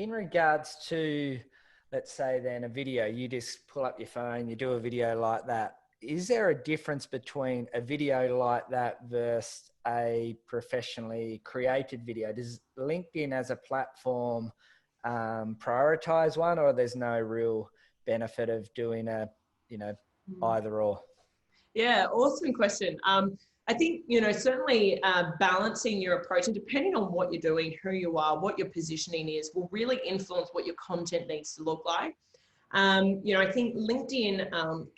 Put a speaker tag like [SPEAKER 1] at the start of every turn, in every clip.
[SPEAKER 1] in regards to, let's say then a video, you just pull up your phone, you do a video like that. Is there a difference between a video like that versus a professionally created video? Does LinkedIn as a platform prioritize one, or there's no real benefit of doing a, either or?
[SPEAKER 2] Yeah, awesome question. I think, certainly balancing your approach and depending on what you're doing, who you are, what your positioning is, will really influence what your content needs to look like. I think LinkedIn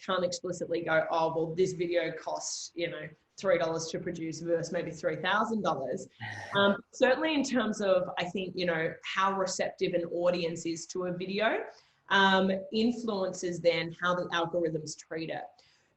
[SPEAKER 2] can't explicitly go, oh, well, this video costs, $3 to produce versus maybe $3,000. Certainly in terms of, I think, how receptive an audience is to a video influences then how the algorithms treat it.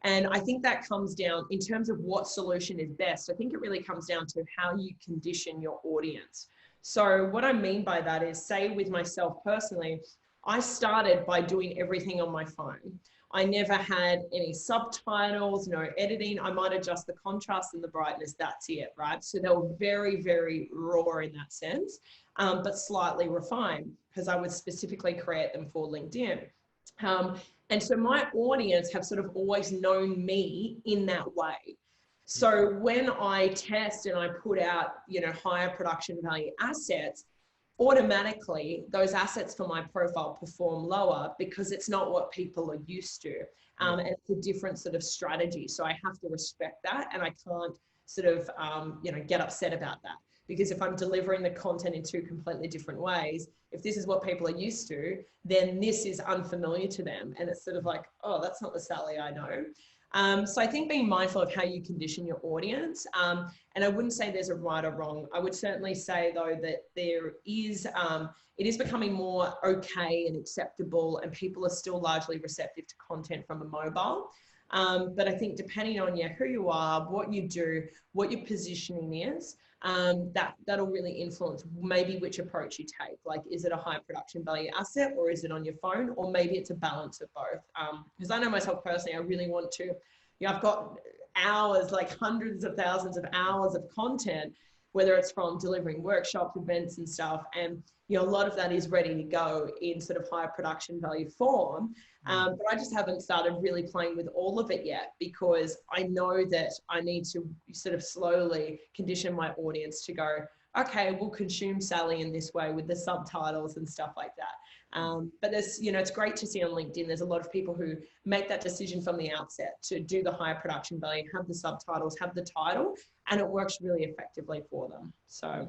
[SPEAKER 2] And I think that comes down in terms of what solution is best. I think it really comes down to how you condition your audience. So what I mean by that is, say with myself personally, I started by doing everything on my phone. I never had any subtitles, no editing. I might adjust the contrast and the brightness, that's it, right? So they were very, very raw in that sense, but slightly refined because I would specifically create them for LinkedIn. And so my audience have sort of always known me in that way. So when I test and I put out, higher production value assets, automatically those assets for my profile perform lower because it's not what people are used to. And it's a different sort of strategy. So I have to respect that, and I can't sort of, get upset about that. Because if I'm delivering the content in two completely different ways, if this is what people are used to, then this is unfamiliar to them. And it's sort of like, oh, that's not the Sally I know. So I think being mindful of how you condition your audience, and I wouldn't say there's a right or wrong. I would certainly say though that there is, it is becoming more okay and acceptable, and people are still largely receptive to content from a mobile. But I think depending on who you are, what you do, what your positioning is, that'll really influence maybe which approach you take. Like, is it a high production value asset, or is it on your phone, or maybe it's a balance of both? Because I know myself personally, I really want to, I've got hours, like hundreds of thousands of hours of content, whether it's from delivering workshops, events and stuff. And, a lot of that is ready to go in sort of higher production value form. But I just haven't started really playing with all of it yet, because I know that I need to sort of slowly condition my audience to go, okay, we'll consume Sally in this way with the subtitles and stuff like that. But there's, it's great to see on LinkedIn, there's a lot of people who make that decision from the outset to do the higher production value, have the subtitles, have the title, and it works really effectively for them. So